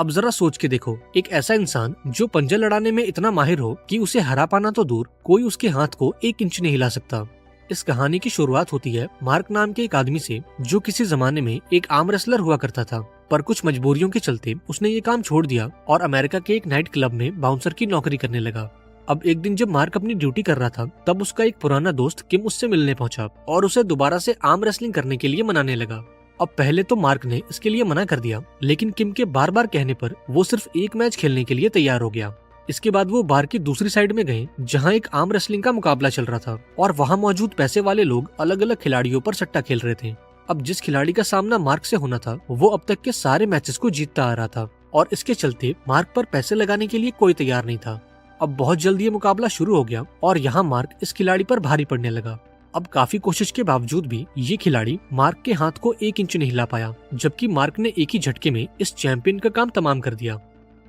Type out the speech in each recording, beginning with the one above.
अब जरा सोच के देखो, एक ऐसा इंसान जो पंजा लड़ाने में इतना माहिर हो कि उसे हरा पाना तो दूर, कोई उसके हाथ को 1 इंच नहीं हिला सकता। इस कहानी की शुरुआत होती है मार्क नाम के एक आदमी से, जो किसी जमाने में एक आर्म रेसलर हुआ करता था, पर कुछ मजबूरियों के चलते उसने ये काम छोड़ दिया और अमेरिका के एक नाइट क्लब में बाउंसर की नौकरी करने लगा। अब एक दिन जब मार्क अपनी ड्यूटी कर रहा था, तब उसका एक पुराना दोस्त किम उससे मिलने पहुंचा और उसे दोबारा से आर्म रेसलिंग करने के लिए मनाने लगा। अब पहले तो मार्क ने इसके लिए मना कर दिया, लेकिन किम के बार बार कहने पर वो सिर्फ एक मैच खेलने के लिए तैयार हो गया। इसके बाद वो बार की दूसरी साइड में गए, जहां एक आर्म रेसलिंग का मुकाबला चल रहा था और वहां मौजूद पैसे वाले लोग अलग अलग खिलाड़ियों पर सट्टा खेल रहे थे। अब जिस खिलाड़ी का सामना मार्क से होना था, वो अब तक के सारे मैचेस को जीतता आ रहा था और इसके चलते मार्क पर पैसे लगाने के लिए कोई तैयार नहीं था। अब बहुत जल्दी ये मुकाबला शुरू हो गया और यहाँ मार्क इस खिलाड़ी पर भारी पड़ने लगा। अब काफी कोशिश के बावजूद भी ये खिलाड़ी मार्क के हाथ को 1 इंच नहीं हिला पाया, जबकि मार्क ने एक ही झटके में इस चैंपियन का काम तमाम कर दिया।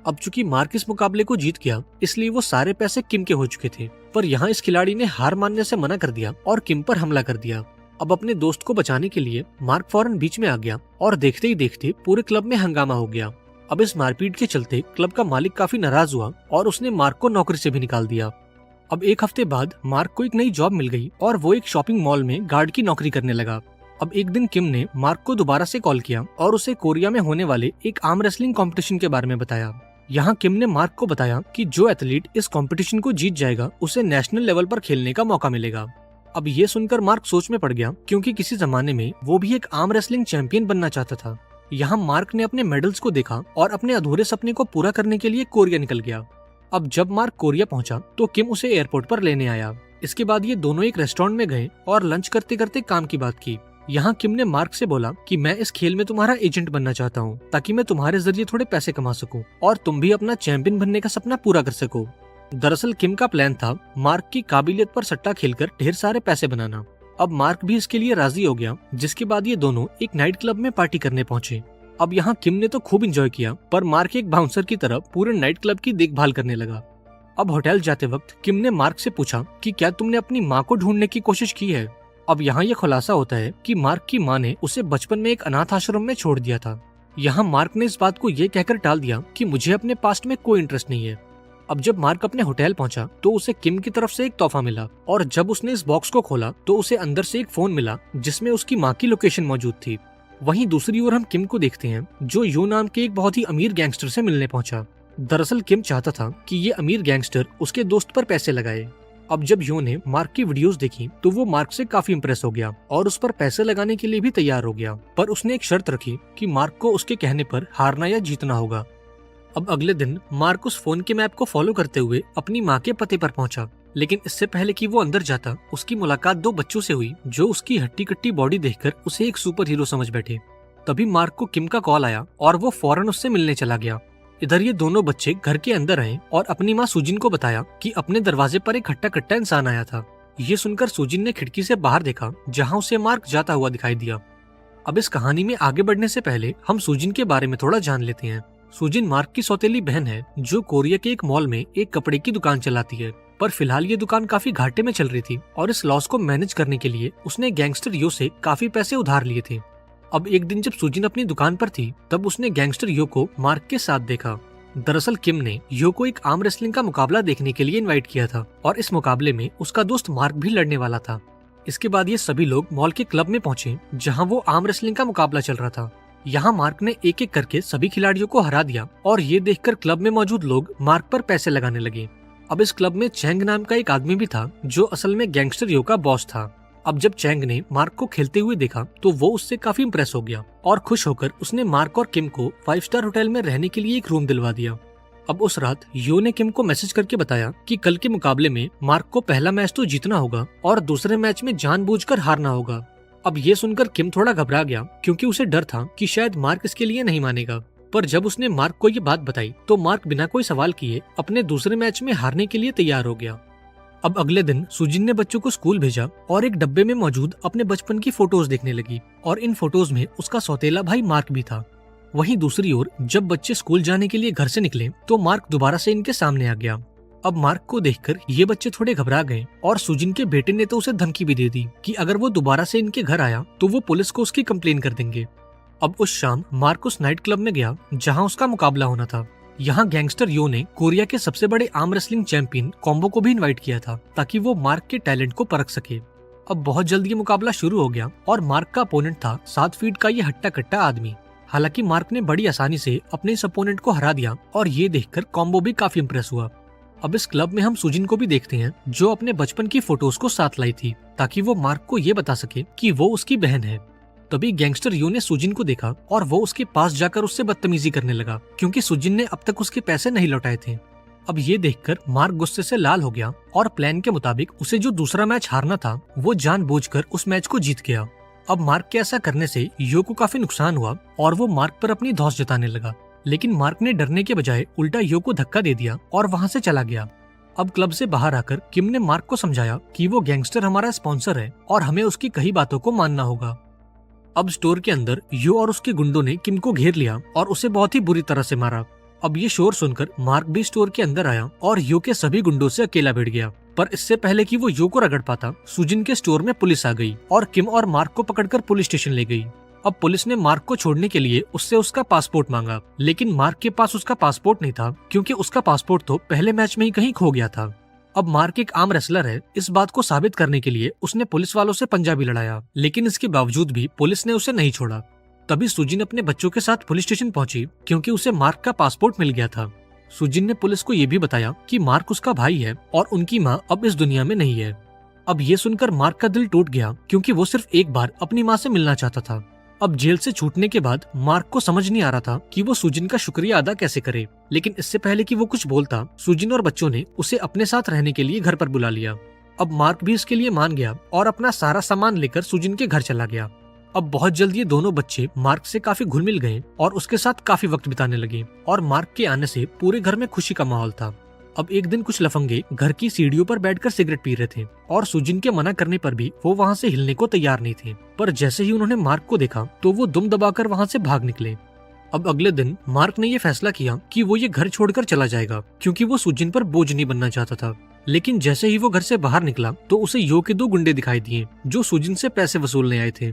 अब चूंकि मार्क इस मुकाबले को जीत गया, इसलिए वो सारे पैसे किम के हो चुके थे, पर यहाँ इस खिलाड़ी ने हार मानने से मना कर दिया और किम पर हमला कर दिया। अब अपने दोस्त को बचाने के लिए मार्क फौरन बीच में आ गया और देखते ही देखते पूरे क्लब में हंगामा हो गया। अब इस मारपीट के चलते क्लब का मालिक काफी नाराज हुआ और उसने मार्क को नौकरी से भी निकाल दिया। अब 1 हफ्ते बाद मार्क को एक नई जॉब मिल गई और वो एक शॉपिंग मॉल में गार्ड की नौकरी करने लगा। अब एक दिन किम ने मार्क को दोबारा से कॉल किया और उसे कोरिया में होने वाले एक आर्म रेसलिंग कंपटीशन के बारे में बताया। यहाँ किम ने मार्क को बताया कि जो एथलीट इस कंपटीशन को जीत जाएगा, उसे नेशनल लेवल पर खेलने का मौका मिलेगा। अब ये सुनकर मार्क सोच में पड़ गया, क्योंकि किसी जमाने में वो भी एक आर्म रेसलिंग चैंपियन बनना चाहता था। यहाँ मार्क ने अपने मेडल्स को देखा और अपने अधूरे सपने को पूरा करने के लिए कोरिया निकल गया। अब जब मार्क कोरिया पहुंचा तो किम उसे एयरपोर्ट पर लेने आया। इसके बाद ये दोनों एक रेस्टोरेंट में गए और लंच करते करते काम की बात की। यहाँ किम ने मार्क से बोला कि मैं इस खेल में तुम्हारा एजेंट बनना चाहता हूँ, ताकि मैं तुम्हारे जरिए थोड़े पैसे कमा सकूं और तुम भी अपना चैंपियन बनने का सपना पूरा कर सको। दरअसल किम का प्लान था मार्क की काबिलियत पर सट्टा खेलकर ढेर सारे पैसे बनाना। अब मार्क भी इसके लिए राजी हो गया, जिसके बाद ये दोनों एक नाइट क्लब में पार्टी करने पहुंचे। अब यहाँ किम ने तो खूब एंजॉय किया, पर मार्क एक बाउंसर की तरह पूरे नाइट क्लब की देखभाल करने लगा। अब होटल जाते वक्त किम ने मार्क से पूछा कि क्या तुमने अपनी माँ को ढूंढने की कोशिश की है। अब यहाँ ये खुलासा होता है कि मार्क की माँ ने उसे बचपन में एक अनाथ आश्रम में छोड़ दिया था। यहाँ मार्क ने इस बात को ये कहकर टाल दिया कि मुझे अपने पास्ट में कोई इंटरेस्ट नहीं है। अब जब मार्क अपने होटल पहुंचा तो उसे किम की तरफ से एक तोहफा मिला, और जब उसने इस बॉक्स को खोला तो उसे अंदर से एक फोन मिला जिसमें उसकी माँ की लोकेशन मौजूद थी। वहीं दूसरी ओर हम किम को देखते हैं, जो यो नाम के एक बहुत ही अमीर गैंगस्टर से मिलने पहुंचा। दरअसल किम चाहता था कि ये अमीर गैंगस्टर उसके दोस्त पर पैसे लगाए। अब जब यो ने मार्क की वीडियोस देखी तो वो मार्क से काफी इंप्रेस हो गया और उस पर पैसे लगाने के लिए भी तैयार हो गया, पर उसने एक शर्त रखी कि मार्क को उसके कहने पर हारना या जीतना होगा। अब अगले दिन मार्क उस फोन के मैप को फॉलो करते हुए अपनी माँ के पते पर पहुंचा, लेकिन इससे पहले कि वो अंदर जाता, उसकी मुलाकात 2 बच्चों से हुई जो उसकी हट्टी कट्टी बॉडी देखकर उसे एक सुपर हीरो समझ बैठे। तभी मार्क को किम का कॉल आया और वो फौरन उससे मिलने चला गया। इधर ये दोनों बच्चे घर के अंदर आए और अपनी माँ सुजिन को बताया कि अपने दरवाजे पर एक हट्टा कट्टा इंसान आया था। ये सुनकर सुजिन ने खिड़की से बाहर देखा, जहाँ उसे मार्क जाता हुआ दिखाई दिया। अब इस कहानी में आगे बढ़ने से पहले हम सुजिन के बारे में थोड़ा जान लेते हैं। सुजिन मार्क की सौतेली बहन है, जो कोरिया के एक मॉल में एक कपड़े की दुकान चलाती है, पर फिलहाल ये दुकान काफी घाटे में चल रही थी और इस लॉस को मैनेज करने के लिए उसने गैंगस्टर यो से काफी पैसे उधार लिए थे। अब एक दिन जब सुजिन अपनी दुकान पर थी, तब उसने गैंगस्टर यो को मार्क के साथ देखा। दरअसल किम ने यो को एक आर्म रेसलिंग का मुकाबला देखने के लिए इनवाइट किया था और इस मुकाबले में उसका दोस्त मार्क भी लड़ने वाला था। इसके बाद ये सभी लोग मॉल के क्लब में पहुंचे, जहां वो आर्म रेसलिंग का मुकाबला चल रहा था। यहाँ मार्क ने एक एक करके सभी खिलाड़ियों को हरा दिया और ये देखकर क्लब में मौजूद लोग मार्क पर पैसे लगाने लगे। अब इस क्लब में चैंग नाम का एक आदमी भी था, जो असल में गैंगस्टर यो का बॉस था। अब जब चैंग ने मार्क को खेलते हुए देखा तो वो उससे काफी इंप्रेस हो गया और खुश होकर उसने मार्क और किम को 5 स्टार होटल में रहने के लिए एक रूम दिलवा दिया। अब उस रात यो ने किम को मैसेज करके बताया कि कल के मुकाबले में मार्क को पहला मैच तो जीतना होगा और दूसरे मैच में जानबूझकर हारना होगा। अब ये सुनकर किम थोड़ा घबरा गया, क्योंकि उसे डर था कि शायद मार्क इसके लिए नहीं मानेगा। पर जब उसने मार्क को ये बात बताई तो मार्क बिना कोई सवाल किए अपने दूसरे मैच में हारने के लिए तैयार हो गया। अब अगले दिन सुजिन ने बच्चों को स्कूल भेजा और एक डब्बे में मौजूद अपने बचपन की फोटोज देखने लगी, और इन फोटोज में उसका सौतेला भाई मार्क भी था। वहीं दूसरी ओर जब बच्चे स्कूल जाने के लिए घर से निकले तो मार्क दोबारा से इनके सामने आ गया। अब मार्क को देखकर ये बच्चे थोड़े घबरा गए और सुजिन के बेटे ने तो उसे धमकी भी दे दी कि अगर वो दोबारा से इनके घर आया तो वो पुलिस को उसकी कंप्लेन कर देंगे। अब उस शाम मार्क उस नाइट क्लब में गया जहाँ उसका मुकाबला होना था। यहाँ गैंगस्टर यो ने कोरिया के सबसे बड़े आर्म रेसलिंग चैंपियन कॉम्बो को भी इनवाइट किया था ताकि वो मार्क के टैलेंट को परख सके। अब बहुत जल्दी ये मुकाबला शुरू हो गया और मार्क का अपोनेंट था 7 फीट का ये हट्टा कट्टा आदमी। हालांकि मार्क ने बड़ी आसानी से अपने इस अपोनेंट को हरा दिया और ये देखकर कॉम्बो भी काफी इम्प्रेस हुआ। अब इस क्लब में हम सुजिन को भी देखते हैं जो अपने बचपन की फोटोज को साथ लाई थी ताकि वो मार्क को ये बता सके कि वो उसकी बहन है। तभी गैंगस्टर यू ने सुजिन को देखा और वो उसके पास जाकर उससे बदतमीजी करने लगा क्योंकि सुजिन ने अब तक उसके पैसे नहीं लौटाए थे। अब ये देखकर मार्क गुस्से से लाल हो गया और प्लान के मुताबिक उसे जो दूसरा मैच हारना था वो जानबूझकर उस मैच को जीत गया। अब मार्क के ऐसा करने से यो को काफी नुकसान हुआ और वो मार्क पर अपनी धौंस जताने लगा, लेकिन मार्क ने डरने के बजाय उल्टा यो को धक्का दे दिया और वहाँ से चला गया। अब क्लब से बाहर आकर किम ने मार्क को समझाया कि वो गैंगस्टर हमारा स्पॉन्सर है और हमें उसकी कही बातों को मानना होगा। अब स्टोर के अंदर यो और उसके गुंडों ने किम को घेर लिया और उसे बहुत ही बुरी तरह से मारा। अब ये शोर सुनकर मार्क भी स्टोर के अंदर आया और यो के सभी गुंडों से अकेला भिड़ गया। पर इससे पहले कि वो यो को रगड़ पाता, सुजिन के स्टोर में पुलिस आ गई और किम और मार्क को पकड़कर पुलिस स्टेशन ले गई। अब पुलिस ने मार्क को छोड़ने के लिए उससे उसका पासपोर्ट मांगा, लेकिन मार्क के पास उसका पासपोर्ट नहीं था क्योंकि उसका पासपोर्ट तो पहले मैच में ही कहीं खो गया था। अब मार्क एक आर्म रेसलर है, इस बात को साबित करने के लिए उसने पुलिस वालों से पंजा भी लड़ाया, लेकिन इसके बावजूद भी पुलिस ने उसे नहीं छोड़ा। तभी सुजिन अपने बच्चों के साथ पुलिस स्टेशन पहुंची क्योंकि उसे मार्क का पासपोर्ट मिल गया था। सुजिन ने पुलिस को ये भी बताया कि मार्क उसका भाई है और उनकी माँ अब इस दुनिया में नहीं है। अब ये सुनकर मार्क का दिल टूट गया क्योंकि वो सिर्फ एक बार अपनी माँ से मिलना चाहता था। अब जेल से छूटने के बाद मार्क को समझ नहीं आ रहा था कि वो सुजिन का शुक्रिया अदा कैसे करे, लेकिन इससे पहले कि वो कुछ बोलता, सुजिन और बच्चों ने उसे अपने साथ रहने के लिए घर पर बुला लिया। अब मार्क भी इसके लिए मान गया और अपना सारा सामान लेकर सुजिन के घर चला गया। अब बहुत जल्दी ये दोनों बच्चे मार्क से काफी घुल मिल गए और उसके साथ काफी वक्त बिताने लगे और मार्क के आने से पूरे घर में खुशी का माहौल था। अब एक दिन कुछ लफंगे घर की सीढ़ियों पर बैठकर सिगरेट पी रहे थे और सुजिन के मना करने पर भी वो वहाँ से हिलने को तैयार नहीं थे, पर जैसे ही उन्होंने मार्क को देखा तो वो दुम दबाकर वहाँ से भाग निकले। अब अगले दिन मार्क ने ये फैसला किया कि वो ये घर छोड़कर चला जाएगा क्योंकि वो सुजिन पर बोझ नहीं बनना चाहता था। लेकिन जैसे ही वो घर से बाहर निकला तो उसे यो के 2 गुंडे दिखाई दिए जो सुजिन से पैसे वसूलने आए थे।